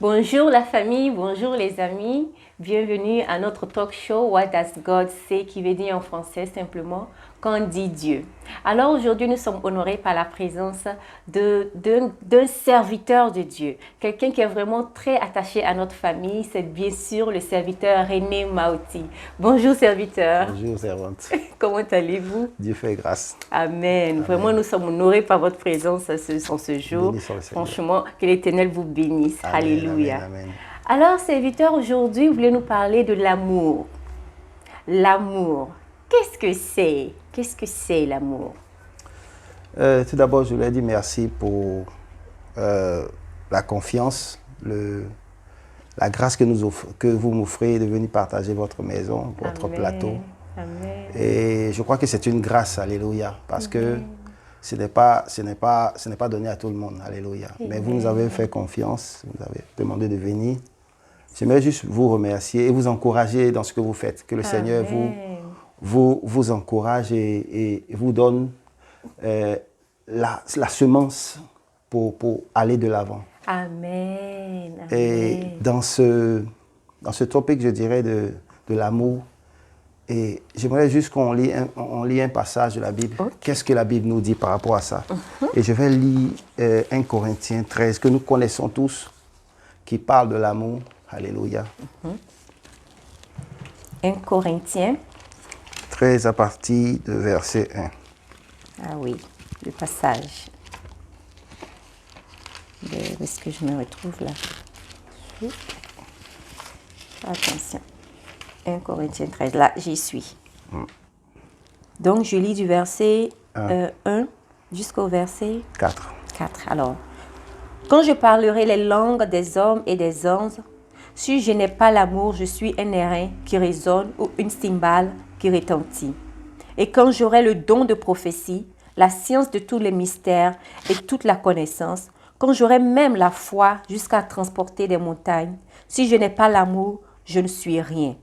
Bonjour la famille, bonjour les amis. Bienvenue à notre talk show What Does God Say, qui veut dire en français simplement qu'en dit Dieu. Alors aujourd'hui, nous sommes honorés par la présence d'un serviteur de Dieu, quelqu'un qui est vraiment très attaché à notre famille. C'est bien sûr le serviteur René Maoti. Bonjour serviteur. Bonjour servante. Comment allez-vous? Dieu fait grâce. Amen. Vraiment, nous sommes honorés par votre présence en ce jour. Béni soit le Seigneur. Franchement, que l'Éternel vous bénisse. Amen, Alléluia. amen, amen. Alors, serviteur, aujourd'hui, vous voulez nous parler de l'amour. L'amour. Qu'est-ce que c'est? Qu'est-ce que c'est l'amour? Tout d'abord, je voulais dire merci pour la confiance, la grâce que vous m'offrez de venir partager votre maison, votre Amen. plateau. Amen. Et je crois que c'est une grâce, alléluia, parce que ce n'est pas donné à tout le monde, alléluia. Mais vous nous avez fait confiance, vous avez demandé de venir. J'aimerais juste vous remercier et vous encourager dans ce que vous faites. Que le Seigneur vous encourage et vous donne la semence pour aller de l'avant. Amen. Amen. Et dans ce topic, je dirais, de l'amour, et j'aimerais juste qu'on lit un passage de la Bible. Okay. Qu'est-ce que la Bible nous dit par rapport à ça? Et je vais lire 1 Corinthiens 13, que nous connaissons tous, qui parle de l'amour. Alléluia. 1 Corinthiens 13 à partir de verset 1. Ah oui, le passage. Où est-ce que je me retrouve là? Attention. 1 Corinthiens 13, là, j'y suis. Donc, je lis du verset 1 jusqu'au verset 4. 4. Alors, quand je parlerai les langues des hommes et des anges, si je n'ai pas l'amour, je suis un airain qui résonne ou une cymbale qui retentit. Et quand j'aurai le don de prophétie, la science de tous les mystères et toute la connaissance, quand j'aurai même la foi jusqu'à transporter des montagnes, si je n'ai pas l'amour, je ne suis rien.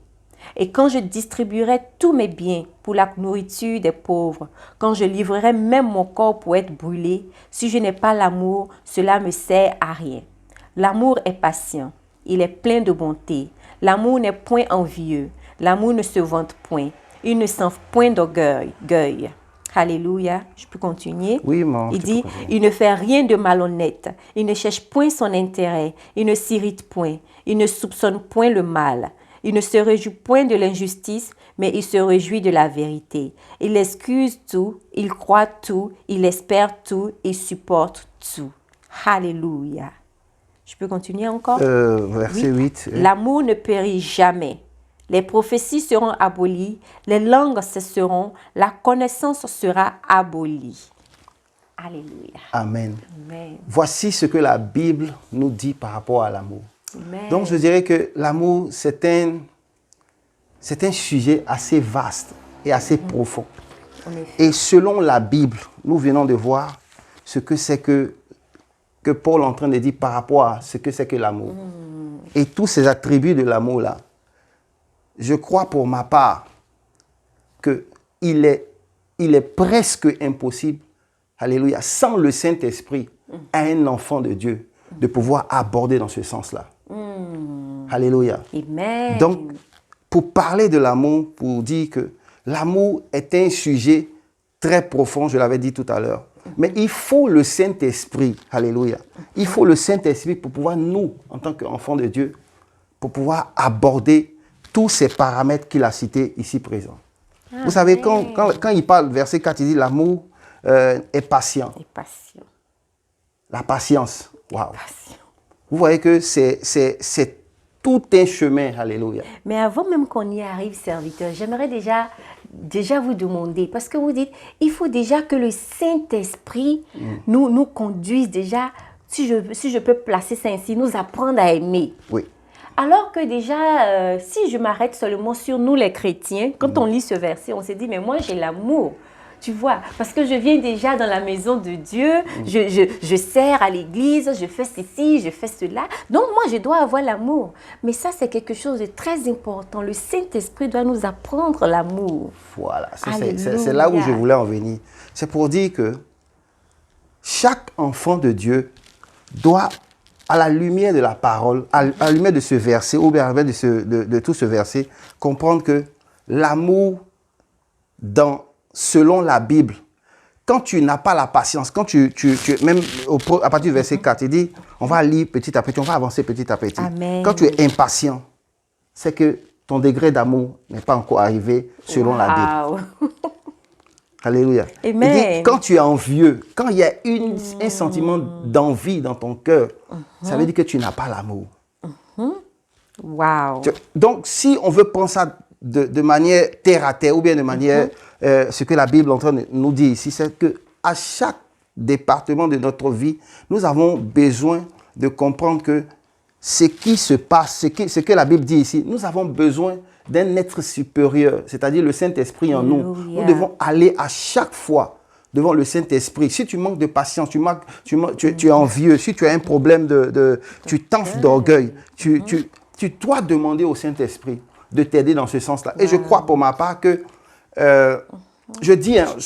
Et quand je distribuerai tous mes biens pour la nourriture des pauvres, quand je livrerai même mon corps pour être brûlé, si je n'ai pas l'amour, cela me sert à rien. L'amour est patient, il est plein de bonté. L'amour n'est point envieux, l'amour ne se vante point, il ne sent point d'orgueil. Alléluia, je peux continuer? Oui, maman. Il dit, il ne fait rien de malhonnête, il ne cherche point son intérêt, il ne s'irrite point, il ne soupçonne point le mal. Il ne se réjouit point de l'injustice, mais il se réjouit de la vérité. Il excuse tout, il croit tout, il espère tout, il supporte tout. Alléluia. Je peux continuer encore? Verset 8. L'amour ne périt jamais. Les prophéties seront abolies, les langues cesseront, la connaissance sera abolie. Alléluia. Amen. Amen. Voici ce que la Bible nous dit par rapport à l'amour. Amen. Donc, je dirais que l'amour, c'est un sujet assez vaste et assez profond. Et selon la Bible, nous venons de voir ce que c'est que Paul est en train de dire par rapport à ce que c'est que l'amour. Et tous ces attributs de l'amour-là, je crois pour ma part qu'il est presque impossible, alléluia, sans le Saint-Esprit, à un enfant de Dieu, de pouvoir aborder dans ce sens-là. Alléluia. Amen. Donc, pour parler de l'amour, pour dire que l'amour est un sujet très profond, je l'avais dit tout à l'heure. Mais il faut le Saint-Esprit, alléluia. Il faut le Saint-Esprit pour pouvoir, nous, en tant qu'enfants de Dieu, pour pouvoir aborder tous ces paramètres qu'il a cités ici présents. Vous savez, quand il parle, verset 4, il dit l'amour est patient. Et patient. La patience, waouh. Patient. Vous voyez que c'est tout un chemin, alléluia. Mais avant même qu'on y arrive, serviteur, j'aimerais déjà vous demander, parce que vous dites, il faut déjà que le Saint-Esprit nous conduise déjà, si je peux placer ça ainsi, nous apprendre à aimer. Oui. Alors que déjà, si je m'arrête seulement sur nous les chrétiens, quand on lit ce verset, on se dit, mais moi j'ai l'amour. Tu vois, parce que je viens déjà dans la maison de Dieu, je sers à l'église, je fais ceci, je fais cela. Donc moi, je dois avoir l'amour. Mais ça, c'est quelque chose de très important. Le Saint-Esprit doit nous apprendre l'amour. Voilà, c'est là où je voulais en venir. C'est pour dire que chaque enfant de Dieu doit à la lumière de la parole, à la lumière de ce verset, ou bien à la lumière de tout ce verset, comprendre que l'amour, selon la Bible, quand tu n'as pas la patience, quand même à partir du verset 4, il dit, on va lire petit à petit, on va avancer petit à petit. Amen. Quand tu es impatient, c'est que ton degré d'amour n'est pas encore arrivé selon la Bible. Alléluia. Amen. Il dit, quand tu es envieux, quand il y a un sentiment d'envie dans ton cœur, ça veut dire que tu n'as pas l'amour. Wow. Donc, si on veut prendre ça de manière terre à terre, ou bien de manière, ce que la Bible est en train de nous dire ici, c'est qu'à chaque département de notre vie, nous avons besoin de comprendre que ce qui se passe, ce que la Bible dit ici, nous avons besoin d'un être supérieur, c'est-à-dire le Saint-Esprit en nous. Nous devons aller à chaque fois devant le Saint-Esprit. Si tu manques de patience, tu es envieux, si tu as un problème tu t'enfles d'orgueil, tu dois demander au Saint-Esprit de t'aider dans ce sens-là. Et je crois pour ma part que,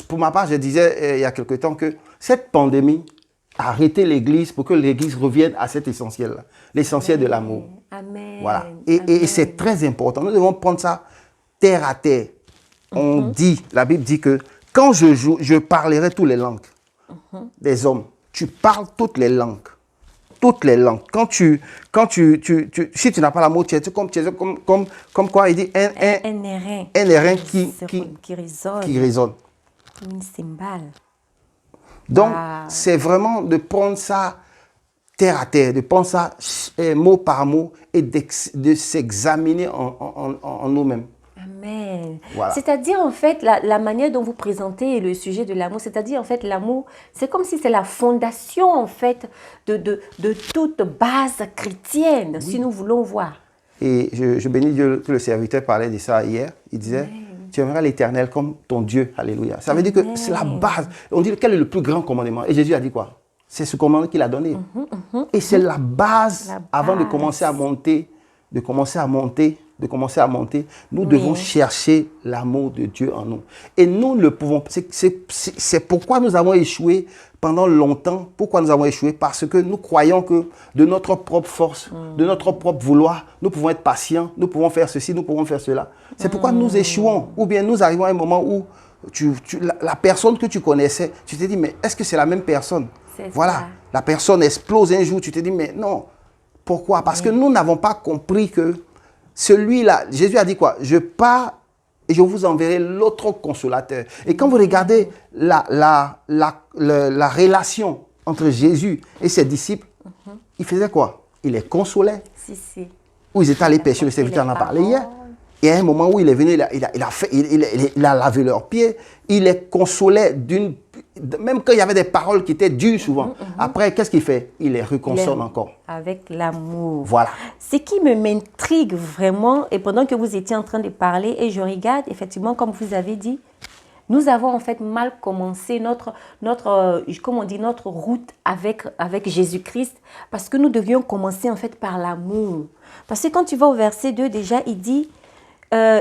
pour ma part, je disais il y a quelque temps que cette pandémie a arrêté l'Église pour que l'Église revienne à cet essentiel-là, l'essentiel de l'amour. Amen. Voilà. Et c'est très important. Nous devons prendre ça terre à terre. On dit, la Bible dit que quand je parlerai toutes les langues des hommes. Tu parles toutes les langues. Toutes les langues. Si tu n'as pas l'amour, tu es comme quoi il dit un airain qui résonne. Une cymbale. Donc, c'est vraiment de prendre ça terre à terre, de prendre ça mot par mot et de s'examiner en nous-mêmes. Amen. Voilà. C'est-à-dire, en fait, la manière dont vous présentez le sujet de l'amour, c'est-à-dire, en fait, l'amour, c'est comme si c'est la fondation, en fait, de toute base chrétienne, si nous voulons voir. Et je bénis Dieu que le serviteur parlait de ça hier. Il disait, tu aimeras l'Éternel comme ton Dieu. Alléluia. Ça veut dire que c'est la base. On dit, quel est le plus grand commandement? Et Jésus a dit quoi? C'est ce commandement qu'il a donné. Et c'est la base avant de commencer à monter, nous devons chercher l'amour de Dieu en nous. Et nous le pouvons. C'est pourquoi nous avons échoué pendant longtemps. Pourquoi nous avons échoué? Parce que nous croyons que de notre propre force, de notre propre vouloir, nous pouvons être patients, nous pouvons faire ceci, nous pouvons faire cela. C'est pourquoi nous échouons. Ou bien nous arrivons à un moment où la personne que tu connaissais, tu te dis, mais est-ce que c'est la même personne? Voilà, ça. La personne explose un jour, tu te dis, mais non. Pourquoi? Parce que nous n'avons pas compris que celui-là, Jésus a dit quoi? Je pars et je vous enverrai l'autre consolateur. Et quand vous regardez la relation entre Jésus et ses disciples, il faisait quoi? Il les consolait. Où ils étaient allés pêcher, le serviteur en a parlé hier. Et à un moment où il est venu, il a lavé leurs pieds, il les consolait même quand il y avait des paroles qui étaient dures souvent. Après, qu'est-ce qu'il fait? Il les reconsole encore. Avec l'amour. Voilà. Ce qui m'intrigue vraiment, et pendant que vous étiez en train de parler, et je regarde, effectivement, comme vous avez dit, nous avons en fait mal commencé notre route avec Jésus-Christ, parce que nous devions commencer en fait par l'amour. Parce que quand tu vas au verset 2, déjà, il dit...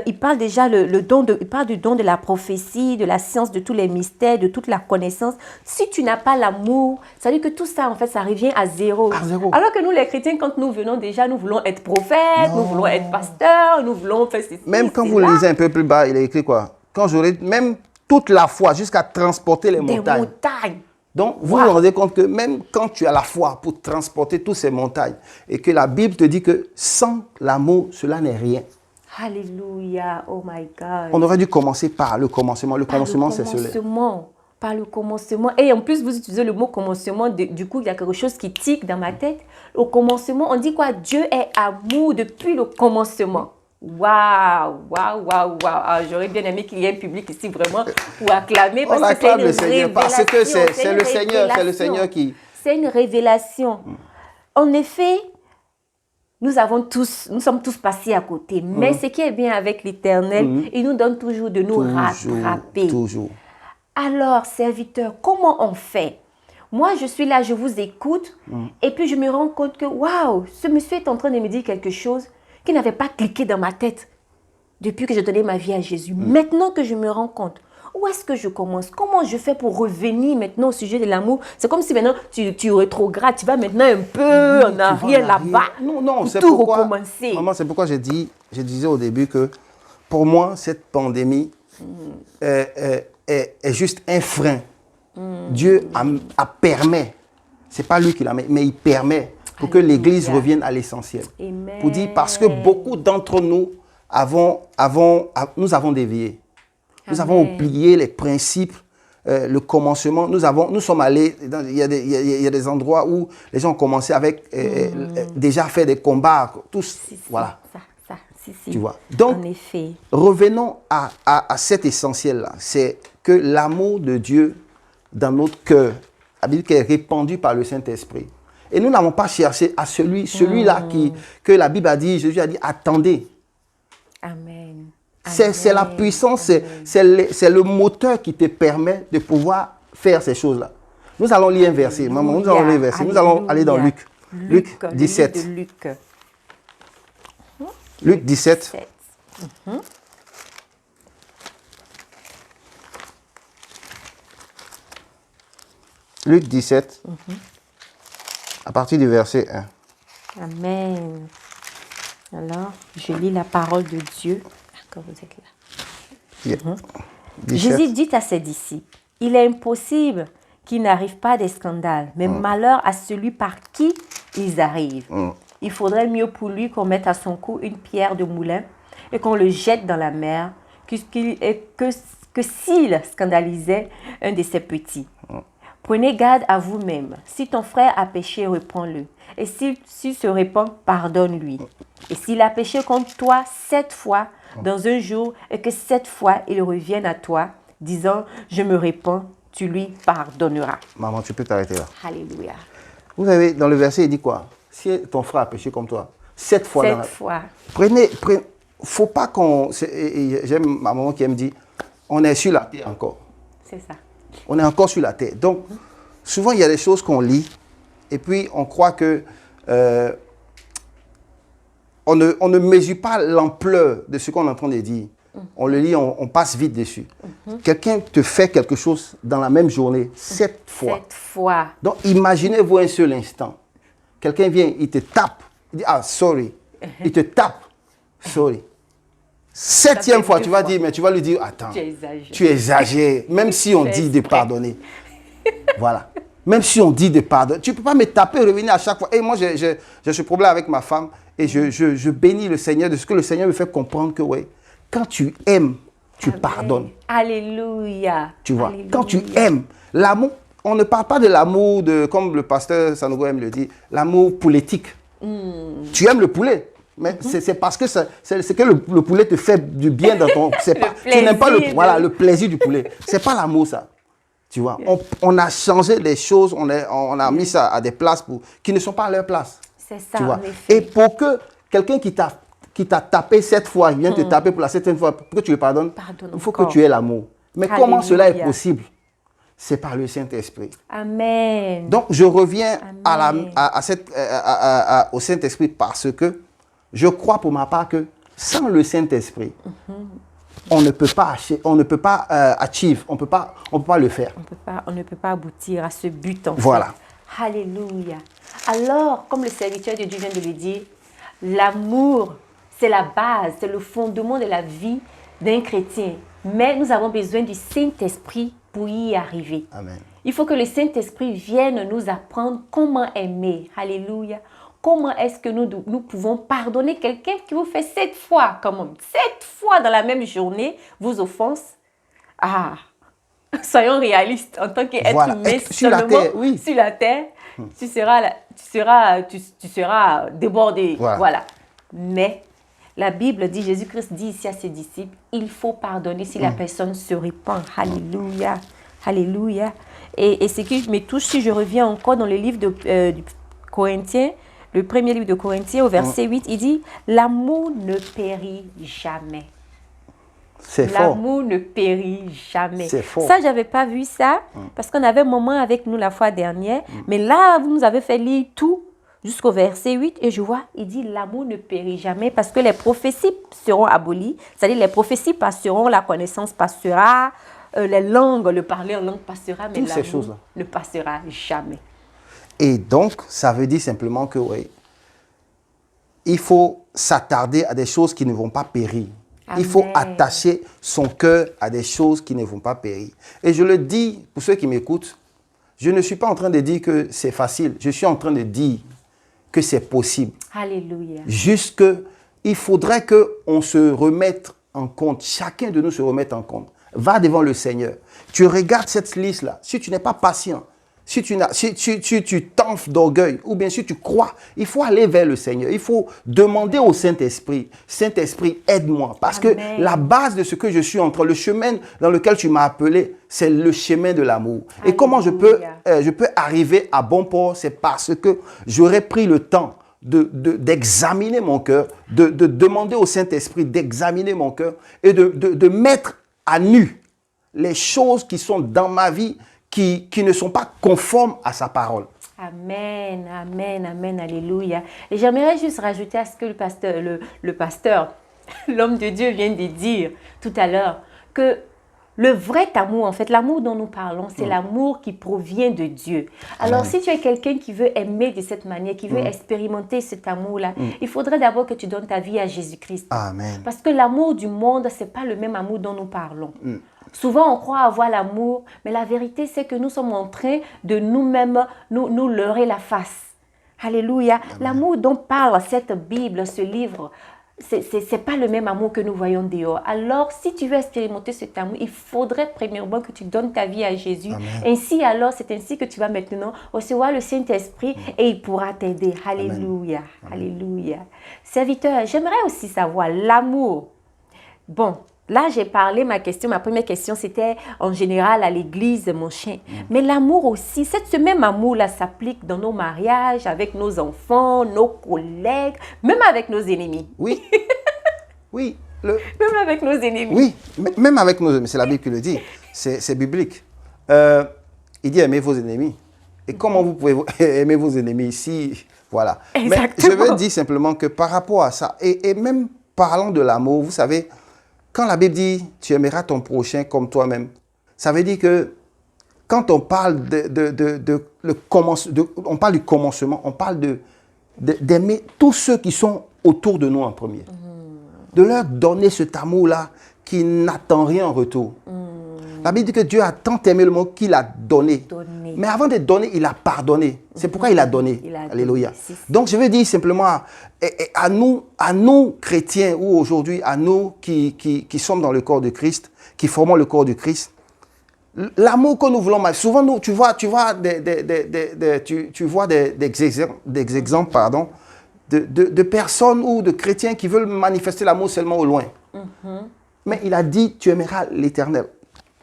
il parle déjà il parle du don de la prophétie, de la science, de tous les mystères, de toute la connaissance. Si tu n'as pas l'amour, ça veut dire que tout ça, en fait, ça revient à zéro. Alors que nous, les chrétiens, quand nous venons déjà, nous voulons être prophètes, nous voulons être pasteurs, nous voulons faire ceci. Même quand vous lisez un peu plus bas, il est écrit quoi? Quand j'aurai même toute la foi jusqu'à transporter les montagnes. Donc, vous vous rendez compte que même quand tu as la foi pour transporter toutes ces montagnes, et que la Bible te dit que sans l'amour, cela n'est rien. Alléluia, oh my God. On aurait dû commencer par le commencement. Le commencement, c'est cela. Par le commencement. Et en plus, vous utilisez le mot commencement. Du coup, il y a quelque chose qui tique dans ma tête. Au commencement, on dit quoi? Dieu est amour depuis le commencement. Waouh. J'aurais bien aimé qu'il y ait un public ici vraiment pour acclamer. Parce que c'est une révélation. Parce que c'est le Seigneur qui... C'est une révélation. En effet... Nous sommes tous passés à côté. Mais ce qui est bien avec l'Éternel, il nous donne toujours de nous rattraper. Toujours. Alors, serviteur, comment on fait? Moi, je suis là, je vous écoute. Et puis, je me rends compte que, waouh, ce monsieur est en train de me dire quelque chose qui n'avait pas cliqué dans ma tête depuis que j'ai donné ma vie à Jésus. Maintenant que je me rends compte. où est-ce que je commence? Comment je fais pour revenir maintenant au sujet de l'amour? C'est comme si maintenant tu rétrogrades, tu vas maintenant un peu en arrière là-bas. Non, pour c'est tout pourquoi, recommencer. maman, c'est pourquoi je disais au début que pour moi, cette pandémie est juste un frein. Dieu a permis, c'est pas lui qui l'a mis, mais il permet pour que l'Église revienne à l'essentiel. Pour dire, parce que beaucoup d'entre nous nous avons dévié. Nous avons oublié les principes, le commencement. Nous sommes allés, il y a des endroits où les gens ont commencé avec déjà fait des combats, tous, voilà. Tu vois. Donc, en effet. Revenons à cet essentiel-là. C'est que l'amour de Dieu dans notre cœur, la Bible qui est répandu par le Saint-Esprit. Et nous n'avons pas cherché à celui-là que la Bible a dit, Jésus a dit, attendez. Amen. C'est la puissance, c'est le moteur qui te permet de pouvoir faire ces choses-là. Nous allons lire un verset, maman, nous allons lire un verset. Nous allons aller dans Luc. Luc 17. Luc 17. Luc 17, à partir du verset 1. Amen. Alors, je lis la parole de Dieu. Quand vous êtes là. Jésus dit à ses disciples, il est impossible qu'il n'arrive pas des scandales, mais malheur à celui par qui ils arrivent. Il faudrait mieux pour lui qu'on mette à son cou une pierre de moulin et qu'on le jette dans la mer que s'il scandalisait un de ses petits. Prenez garde à vous-même. Si ton frère a péché, reprends-le. Et s'il se répand, pardonne-lui. Et s'il a péché contre toi 7 fois dans un jour et que 7 fois il revienne à toi, disant, je me répands, tu lui pardonneras. Maman, tu peux t'arrêter là. Alléluia. Vous savez, dans le verset, il dit quoi? Si ton frère a péché comme toi, 7 fois. 7 fois. Prenez, faut pas qu'on... J'aime ma maman qui me dit, on est sur la terre encore. C'est ça. On est encore sur la terre. Donc, souvent, il y a des choses qu'on lit et puis on croit que on ne mesure pas l'ampleur de ce qu'on est en train de dire. On le lit, on passe vite dessus. Quelqu'un te fait quelque chose dans la même journée 7 fois. 7 fois. Donc, imaginez-vous un seul instant. Quelqu'un vient, il te tape. Il dit, ah, sorry. Il te tape. Sorry. 7e fois, tu vas dire, mais tu vas lui dire, attends, tu exagères. Même si on dit de pardonner. Voilà. Même si on dit de pardonner. Tu ne peux pas me taper et revenir à chaque fois. Et moi, j'ai ce problème avec ma femme et je bénis le Seigneur de ce que le Seigneur me fait comprendre que, ouais, quand tu aimes, tu pardonnes. Alléluia. Tu vois, Alléluia. quand tu aimes, l'amour, on ne parle pas de l'amour, comme le pasteur Sanogo aime le dire, l'amour pouletique. Tu aimes le poulet. Mais c'est parce que c'est que le poulet te fait du bien dans ton... Tu n'aimes pas le plaisir du poulet. C'est pas l'amour, ça. Tu vois, on a changé les choses, on a mis ça à des places qui ne sont pas à leur place. C'est ça, tu vois. en effet. Et pour que quelqu'un qui t'a tapé 7 fois, il vient te taper pour la 7e fois, pour que tu le pardonnes, il faut que tu aies l'amour. Mais comment cela est possible? C'est par le Saint-Esprit. Amen. Donc, je reviens au Saint-Esprit parce que je crois pour ma part que sans le Saint-Esprit, on ne peut pas achieve, on peut pas le faire. On ne peut pas aboutir à ce but en voilà. fait. Alléluia. Alors, comme le serviteur de Dieu vient de le dire, l'amour, c'est la base, c'est le fondement de la vie d'un chrétien. Mais nous avons besoin du Saint-Esprit pour y arriver. Amen. Il faut que le Saint-Esprit vienne nous apprendre comment aimer. Alléluia. Comment est-ce que nous pouvons pardonner quelqu'un qui vous fait 7 fois, quand même, 7 fois dans la même journée, vos offenses? Ah, soyons réalistes, en tant qu'être humain, sur la terre, oui. Sur la terre, tu seras débordé. Voilà. Mais la Bible dit, Jésus-Christ dit ici à ses disciples, il faut pardonner si la personne se répand. Alléluia. Alléluia. Et ce qui me touche, si je reviens encore dans le livre de Corinthiens, le premier livre de Corinthiens, au verset 8, il dit « L'amour ne périt jamais. » C'est fort. L'amour ne périt jamais. C'est fort. Ça, je n'avais pas vu ça, parce qu'on avait un moment avec nous la fois dernière. Mais là, vous nous avez fait lire tout jusqu'au verset 8. Et je vois, il dit « L'amour ne périt jamais » parce que les prophéties seront abolies. C'est-à-dire les prophéties passeront, la connaissance passera, les langues, le parler en langue passera, mais Toutes ces l'amour choses-là. ne passera jamais. Et donc, ça veut dire simplement que, oui, il faut s'attarder à des choses qui ne vont pas périr. Amen. Il faut attacher son cœur à des choses qui ne vont pas périr. Et je le dis pour ceux qui m'écoutent, je ne suis pas en train de dire que c'est facile. Je suis en train de dire que c'est possible. Alléluia. Juste qu'il faudrait qu'on se remette en compte, chacun de nous se remette en compte. Va devant le Seigneur. Tu regardes cette liste-là. Si tu n'es pas patient, si tu t'enfles d'orgueil, ou bien si tu crois, il faut aller vers le Seigneur. Il faut demander au Saint-Esprit, Saint-Esprit, aide-moi. Parce Amen. que la base de ce que je suis en train, le chemin dans lequel tu m'as appelé, c'est le chemin de l'amour. Et comment je peux arriver à bon port, c'est parce que j'aurais pris le temps d'examiner mon cœur, de demander au Saint-Esprit d'examiner mon cœur et de mettre à nu les choses qui sont dans ma vie qui ne sont pas conformes à sa parole. Amen, amen, amen, alléluia. Et j'aimerais juste rajouter à ce que le pasteur, l'homme de Dieu vient de dire tout à l'heure, que le vrai amour, en fait, l'amour dont nous parlons, c'est l'amour qui provient de Dieu. Alors, si tu es quelqu'un qui veut aimer de cette manière, qui veut expérimenter cet amour-là, il faudrait d'abord que tu donnes ta vie à Jésus-Christ. Amen. Parce que l'amour du monde, ce n'est pas le même amour dont nous parlons. Souvent, on croit avoir l'amour, mais la vérité, c'est que nous sommes en train de nous-mêmes nous leurrer la face. Alléluia. L'amour dont parle cette Bible, ce livre, ce n'est pas le même amour que nous voyons dehors. Alors, si tu veux expérimenter cet amour, il faudrait premièrement que tu donnes ta vie à Jésus. Amen. Ainsi, alors, c'est ainsi que tu vas maintenant recevoir le Saint-Esprit et il pourra t'aider. Alléluia. Alléluia. Serviteur, j'aimerais aussi savoir l'amour. Bon, là, j'ai parlé, ma première question, c'était en général à l'église, mon chien. Mais l'amour aussi, ce même amour-là s'applique dans nos mariages, avec nos enfants, nos collègues, même avec nos ennemis. Oui. Oui. Même avec nos ennemis. Oui, même avec nos ennemis. C'est la Bible qui le dit. C'est biblique. Il dit aimez vos ennemis. Et comment vous pouvez aimer vos ennemis si... Voilà. Exactement. Mais je veux dire simplement que par rapport à ça, et même parlant de l'amour, vous savez, quand la Bible dit « tu aimeras ton prochain comme toi-même », ça veut dire que quand on parle on parle du commencement, on parle d'aimer tous ceux qui sont autour de nous en premier. De leur donner cet amour-là qui n'attend rien en retour. La Bible dit que Dieu a tant aimé le monde qu'il a donné. Mais avant de donner, il a pardonné. C'est pourquoi il a donné. Alléluia. Donc je veux dire simplement à nous chrétiens, ou aujourd'hui à nous qui sommes dans le corps de Christ, qui formons le corps de Christ, l'amour que nous voulons, souvent nous, tu vois des exemples, pardon, de personnes ou de chrétiens qui veulent manifester l'amour seulement au loin. Mais il a dit, tu aimeras l'Éternel.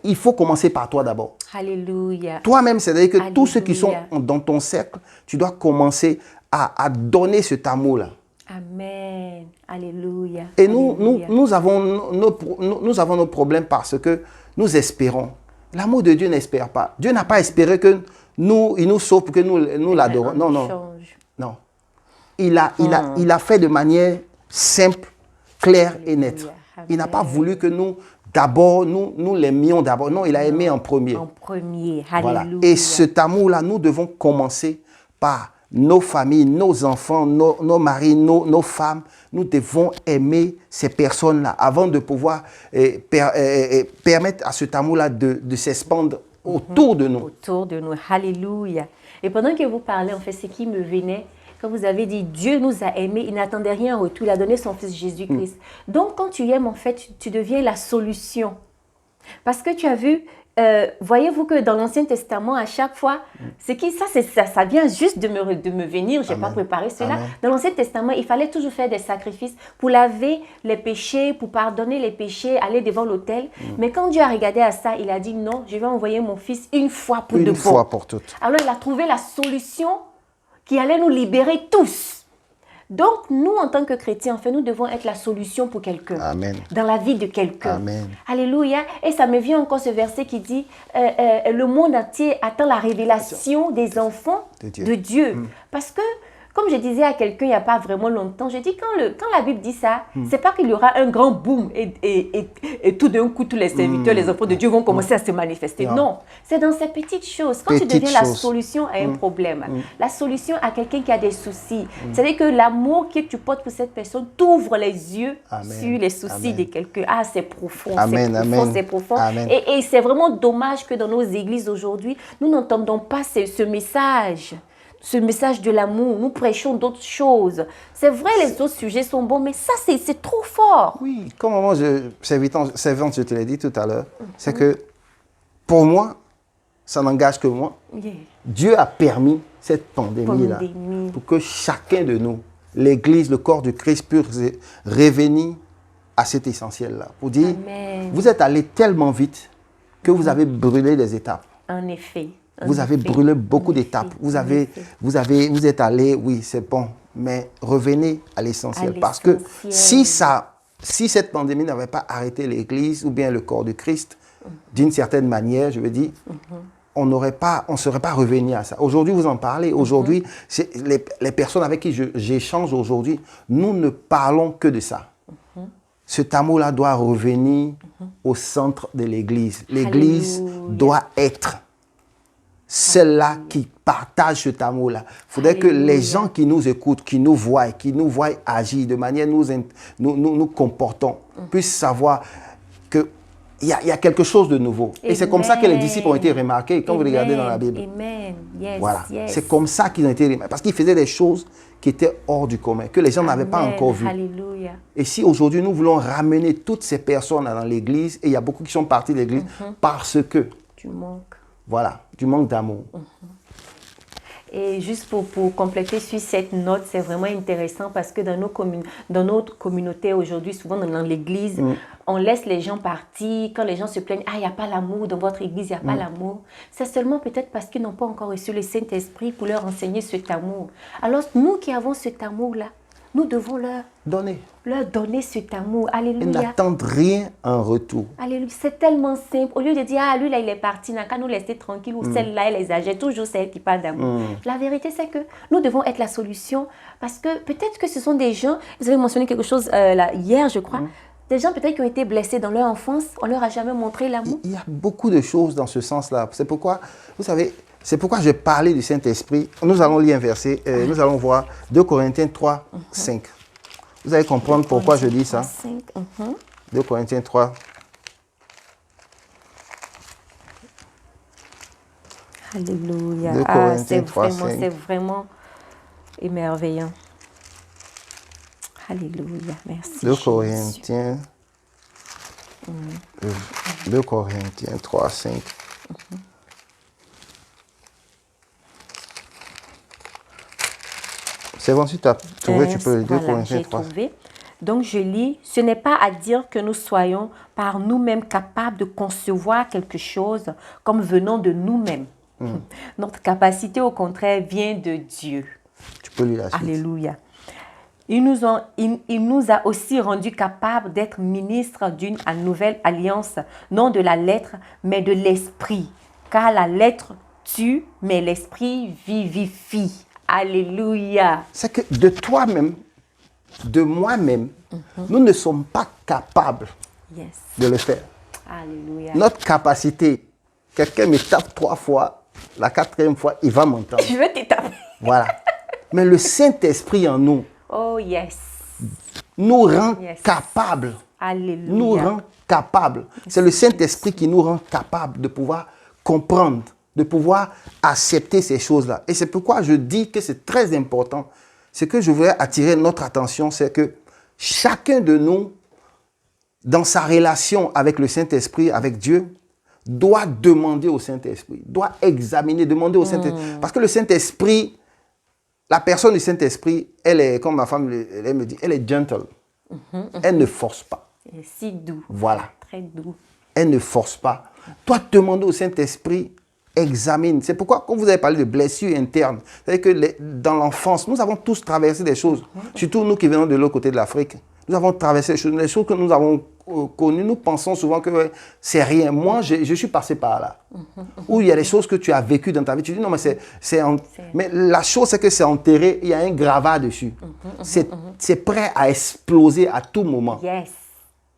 Il faut commencer par toi d'abord. Alléluia. Toi-même, c'est-à-dire que tous ceux qui sont dans ton cercle, tu dois commencer à donner cet amour-là. Amen. Alléluia. Et nous avons nos problèmes parce que nous espérons. L'amour de Dieu n'espère pas. Dieu n'a pas espéré que il nous sauve pour que nous l'adorons. Non, non. Non. Il a fait de manière simple, claire et nette. Il n'a pas voulu que nous l'aimions d'abord. Non, il a aimé en premier. En premier. Alléluia. Voilà. Et cet amour-là, nous devons commencer par nos familles, nos enfants, nos maris, nos femmes. Nous devons aimer ces personnes-là avant de pouvoir permettre à cet amour-là de s'expandre autour de nous. Autour de nous. Alléluia. Et pendant que vous parlez, en fait, ce qui me venait, quand vous avez dit Dieu nous a aimés, il n'attendait rien en retour, il a donné son fils Jésus-Christ. Donc, quand tu aimes, en fait, tu deviens la solution. Parce que tu as vu, voyez-vous que dans l'Ancien Testament, à chaque fois, ça vient juste de me venir, je n'ai pas préparé cela. Amen. Dans l'Ancien Testament, il fallait toujours faire des sacrifices pour laver les péchés, pour pardonner les péchés, aller devant l'autel. Mais quand Dieu a regardé à ça, il a dit non, je vais envoyer mon fils une fois pour de bon. Une fois pour toutes. Alors, il a trouvé la solution qui allait nous libérer tous. Donc, nous, en tant que chrétiens, en fait, nous devons être la solution pour quelqu'un. Amen. Dans la vie de quelqu'un. Amen. Alléluia. Et ça me vient encore ce verset qui dit le monde entier attend la révélation des enfants de Dieu. Parce que Comme je disais à quelqu'un il n'y a pas vraiment longtemps, je dis quand la Bible dit ça, c'est pas qu'il y aura un grand boom et tout d'un coup tous les serviteurs, les enfants de Dieu vont commencer à se manifester. Non, c'est dans ces petites choses. Quand tu deviens la solution à un problème, la solution à quelqu'un qui a des soucis, c'est-à-dire que l'amour que tu portes pour cette personne t'ouvre les yeux sur les soucis de quelqu'un. Ah, c'est profond, c'est profond. Et c'est vraiment dommage que dans nos églises aujourd'hui, nous n'entendons pas ce message. Ce message de l'amour, nous prêchons d'autres choses. C'est vrai, les autres sujets sont bons, mais ça, c'est trop fort. Oui, comme moi, servante, je te l'ai dit tout à l'heure, c'est que pour moi, ça n'engage que moi. Yeah. Dieu a permis cette pandémie-là pour que chacun de nous, l'Église, le corps du Christ, puisse revenir à cet essentiel-là. Pour dire, vous êtes allé tellement vite que vous avez brûlé des étapes. En effet. Vous avez brûlé beaucoup d'étapes. Vous êtes allé, oui, c'est bon, mais revenez à l'essentiel. Parce que si cette pandémie n'avait pas arrêté l'Église ou bien le corps du Christ, d'une certaine manière, je veux dire, on ne serait pas revenu à ça. Aujourd'hui, vous en parlez. Aujourd'hui, les personnes avec qui j'échange aujourd'hui, nous ne parlons que de ça. Cet amour-là doit revenir au centre de l'Église. L'Église doit être celle-là qui partage cet amour-là. Il faudrait que les gens qui nous écoutent, qui nous voient agir de manière nous comportons, puissent savoir qu'il y a quelque chose de nouveau. Et c'est comme ça que les disciples ont été remarqués quand vous regardez dans la Bible. Voilà. C'est comme ça qu'ils ont été remarqués. Parce qu'ils faisaient des choses qui étaient hors du commun, que les gens n'avaient pas encore vues. Et si aujourd'hui nous voulons ramener toutes ces personnes dans l'Église, et il y a beaucoup qui sont partis de l'Église parce que tu manques. Voilà, du manque d'amour. Et juste pour compléter sur cette note, c'est vraiment intéressant parce que dans notre communauté aujourd'hui, souvent dans l'église, on laisse les gens partir. Quand les gens se plaignent, il n'y a pas l'amour dans votre église, il n'y a pas l'amour. C'est seulement peut-être parce qu'ils n'ont pas encore reçu le Saint-Esprit pour leur enseigner cet amour. Alors nous qui avons cet amour-là, nous devons leur donner cet amour. Alléluia. Et n'attendre rien en retour. Alléluia. C'est tellement simple. Au lieu de dire, lui là, il est parti, n'a qu'à nous laisser tranquille, ou celle-là, elle exagère, toujours celle qui parle d'amour. La vérité, c'est que nous devons être la solution parce que peut-être que ce sont des gens, vous avez mentionné quelque chose hier, je crois, des gens peut-être qui ont été blessés dans leur enfance, on leur a jamais montré l'amour. Il y a beaucoup de choses dans ce sens-là. C'est pourquoi, vous savez, c'est pourquoi je parlais du Saint-Esprit. Nous allons lire un verset, nous allons voir 2 Corinthiens 3, 5. Vous allez comprendre pourquoi je dis ça. 2 Corinthiens 3. Alléluia. 2 Corinthiens 3, c'est vraiment émerveillant. Alléluia. Merci. 2 Corinthiens, 2 Corinthiens 3, 5. C'est bon, si tu as trouvé, tu peux le 2 Corinthiens 3. Trouvé. Donc, je lis, ce n'est pas à dire que nous soyons par nous-mêmes capables de concevoir quelque chose comme venant de nous-mêmes. Notre capacité, au contraire, vient de Dieu. Tu peux lire la suite. Alléluia. Il nous a aussi rendus capables d'être ministres d'une nouvelle alliance, non de la lettre, mais de l'esprit. Car la lettre tue, mais l'esprit vivifie. Alléluia. C'est que de toi-même, de moi-même, nous ne sommes pas capables de le faire. Alléluia. Notre capacité, quelqu'un me tape 3 fois, la 4e fois, il va m'entendre. Je veux te taper. Voilà. Mais le Saint-Esprit en nous nous rend capables. Alléluia. Nous rend capables. C'est le Saint-Esprit qui nous rend capables de pouvoir comprendre, de pouvoir accepter ces choses-là. Et c'est pourquoi je dis que c'est très important. Ce que je voudrais attirer notre attention, c'est que chacun de nous, dans sa relation avec le Saint-Esprit, avec Dieu, doit demander au Saint-Esprit, doit examiner, demander au Saint-Esprit. Parce que le Saint-Esprit, la personne du Saint-Esprit, elle est, comme ma femme elle me dit, elle est gentle. Elle ne force pas. Elle est si doux. Voilà. Très doux. Elle ne force pas. Toi, demander au Saint-Esprit, examine. C'est pourquoi, quand vous avez parlé de blessures internes, c'est-à-dire que dans l'enfance, nous avons tous traversé des choses. Surtout nous qui venons de l'autre côté de l'Afrique. Nous avons traversé les choses que nous avons connues. Nous pensons souvent que ouais, c'est rien. Moi, je suis passé par là. Où il y a des choses que tu as vécues dans ta vie. Tu dis non, mais mais la chose, c'est que c'est enterré. Il y a un gravat dessus. C'est prêt à exploser à tout moment. Yes.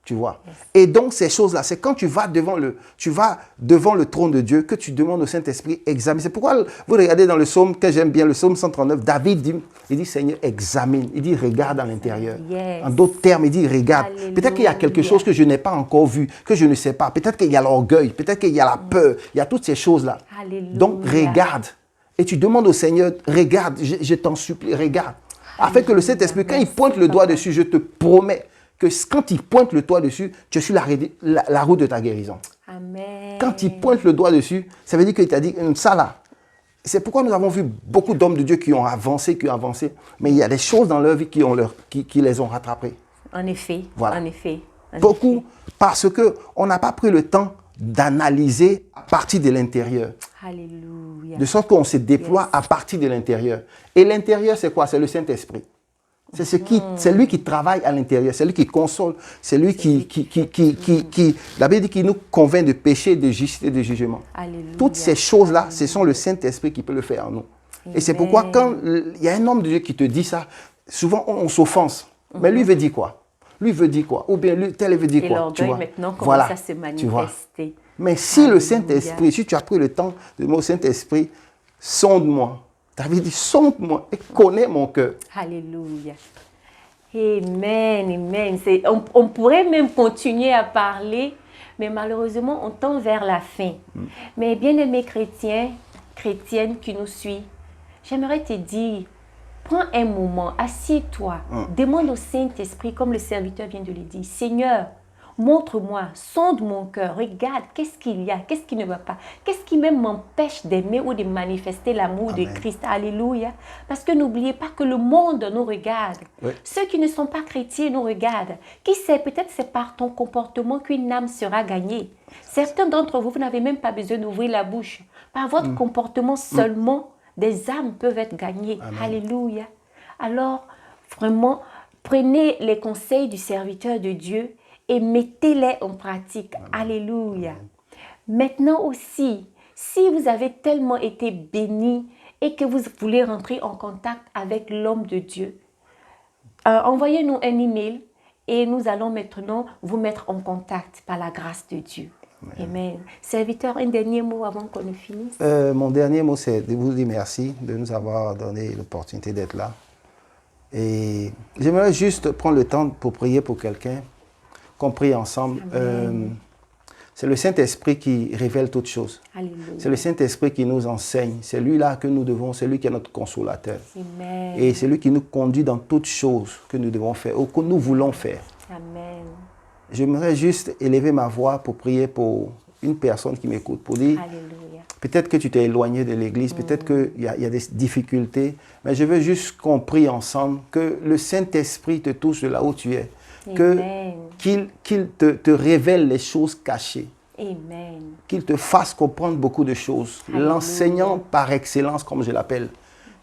Tu vois. Et donc, ces choses-là, c'est quand tu vas devant le trône de Dieu que tu demandes au Saint-Esprit, examine. C'est pourquoi vous regardez dans le psaume, que j'aime bien, le psaume 139, David dit, Seigneur, examine. Il dit, regarde à l'intérieur. Yes. En d'autres termes, il dit, regarde. Peut-être qu'il y a quelque chose que je n'ai pas encore vu, que je ne sais pas. Peut-être qu'il y a l'orgueil, peut-être qu'il y a la peur. Il y a toutes ces choses-là. Alléluia. Donc, regarde. Et tu demandes au Seigneur, regarde, je t'en supplie, regarde. Afin que le Saint-Esprit, quand il pointe le doigt dessus, je te promets que quand il pointe le doigt dessus, tu es sur la route de ta guérison. Amen. Quand il pointe le doigt dessus, ça veut dire qu'il t'a dit, ça là. C'est pourquoi nous avons vu beaucoup d'hommes de Dieu qui ont avancé, mais il y a des choses dans leur vie qui les ont rattrapés. En effet, voilà. En effet. Beaucoup, parce qu'on n'a pas pris le temps d'analyser à partir de l'intérieur. Alléluia. De sorte qu'on se déploie à partir de l'intérieur. Et l'intérieur, c'est quoi? C'est le Saint-Esprit. C'est lui qui travaille à l'intérieur, c'est lui qui console, c'est lui la Bible dit qu'il nous convainc de péché, de justice et de jugement. Alléluia. Toutes ces choses-là, ce sont le Saint-Esprit qui peut le faire en nous. Amen. Et c'est pourquoi quand il y a un homme de Dieu qui te dit ça, souvent on s'offense. Mais lui veut dire quoi? Lui veut dire quoi? Ou bien lui, tel veut dire quoi? Et l'orgueil maintenant commence à se manifester. Mais si le Saint-Esprit, si tu as pris le temps de dire au Saint-Esprit, sonde-moi. David dit, sonde-moi et connais mon cœur. Alléluia. Amen, amen. On pourrait même continuer à parler, mais malheureusement, on tend vers la fin. Mais bien-aimés chrétiens, chrétiennes qui nous suivent, j'aimerais te dire, prends un moment, assieds-toi, demande au Saint-Esprit, comme le serviteur vient de le dire, Seigneur, montre-moi, sonde mon cœur, regarde, qu'est-ce qu'il y a, qu'est-ce qui ne va pas, qu'est-ce qui même m'empêche d'aimer ou de manifester l'amour de Christ. Alléluia. Parce que n'oubliez pas que le monde nous regarde. Oui. Ceux qui ne sont pas chrétiens nous regardent. Qui sait, peut-être c'est par ton comportement qu'une âme sera gagnée. Certains d'entre vous, vous n'avez même pas besoin d'ouvrir la bouche. Par votre comportement seulement, des âmes peuvent être gagnées. Amen. Alléluia. Alors, vraiment, prenez les conseils du serviteur de Dieu et mettez-les en pratique. Amen. Alléluia. Amen. Maintenant aussi, si vous avez tellement été bénis et que vous voulez rentrer en contact avec l'homme de Dieu, envoyez-nous un email et nous allons maintenant vous mettre en contact par la grâce de Dieu. Amen. Amen. Serviteur, un dernier mot avant qu'on ne finisse. Mon dernier mot, c'est de vous dire merci de nous avoir donné l'opportunité d'être là. Et j'aimerais juste prendre le temps pour prier pour quelqu'un, qu'on prie ensemble. C'est le Saint-Esprit qui révèle toutes choses. C'est le Saint-Esprit qui nous enseigne. C'est lui-là que nous devons, c'est lui qui est notre consolateur. Amen. Et c'est lui qui nous conduit dans toutes choses que nous devons faire ou que nous voulons faire. Amen. J'aimerais juste élever ma voix pour prier pour une personne qui m'écoute, pour dire, peut-être que tu t'es éloigné de l'église, peut-être qu'il y a des difficultés, mais je veux juste qu'on prie ensemble, que le Saint-Esprit te touche de là où tu es, qu'il te révèle les choses cachées, qu'il te fasse comprendre beaucoup de choses. L'enseignant par excellence, comme je l'appelle,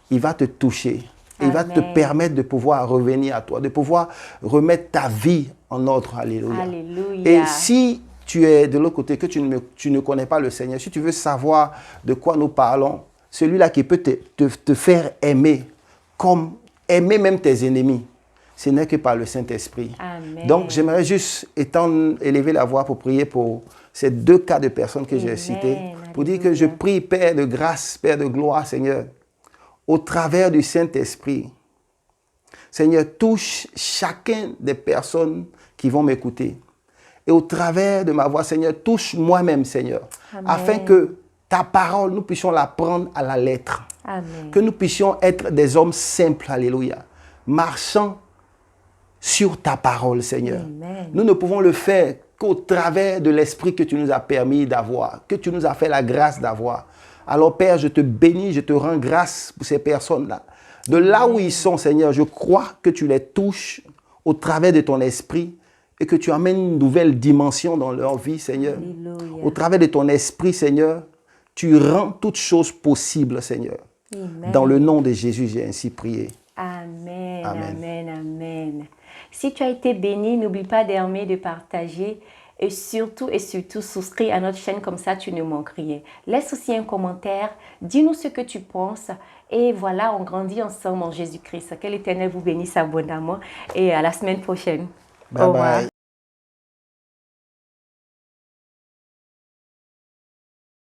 il va te toucher. Il va te permettre de pouvoir revenir à toi, de pouvoir remettre ta vie en ordre. Alléluia. Alléluia. Et si tu es de l'autre côté, que tu ne connais pas le Seigneur, si tu veux savoir de quoi nous parlons, celui-là qui peut te faire aimer, comme aimer même tes ennemis, ce n'est que par le Saint-Esprit. Donc, j'aimerais juste élever la voix pour prier pour ces deux cas de personnes que j'ai cités, pour dire que je prie, Père de grâce, Père de gloire, Seigneur, au travers du Saint-Esprit. Seigneur, touche chacun des personnes qui vont m'écouter. Et au travers de ma voix, Seigneur, touche moi-même, Seigneur, afin que ta parole, nous puissions la prendre à la lettre. Amen. Que nous puissions être des hommes simples, alléluia, marchant sur ta parole, Seigneur. Amen. Nous ne pouvons le faire qu'au travers de l'esprit que tu nous as permis d'avoir, que tu nous as fait la grâce d'avoir. Alors, Père, je te bénis, je te rends grâce pour ces personnes-là. De là où ils sont, Seigneur, je crois que tu les touches au travers de ton esprit et que tu amènes une nouvelle dimension dans leur vie, Seigneur. Alléluia. Au travers de ton esprit, Seigneur, tu rends toutes choses possibles, Seigneur. Amen. Dans le nom de Jésus, j'ai ainsi prié. Amen. Amen. amen, amen. Si tu as été béni, n'oublie pas d'aimer, de partager et surtout, souscris à notre chaîne, comme ça tu ne manques rien. Laisse aussi un commentaire, dis-nous ce que tu penses et voilà, on grandit ensemble en Jésus-Christ. Que l'Éternel vous bénisse abondamment et à la semaine prochaine. Bye Au revoir. bye.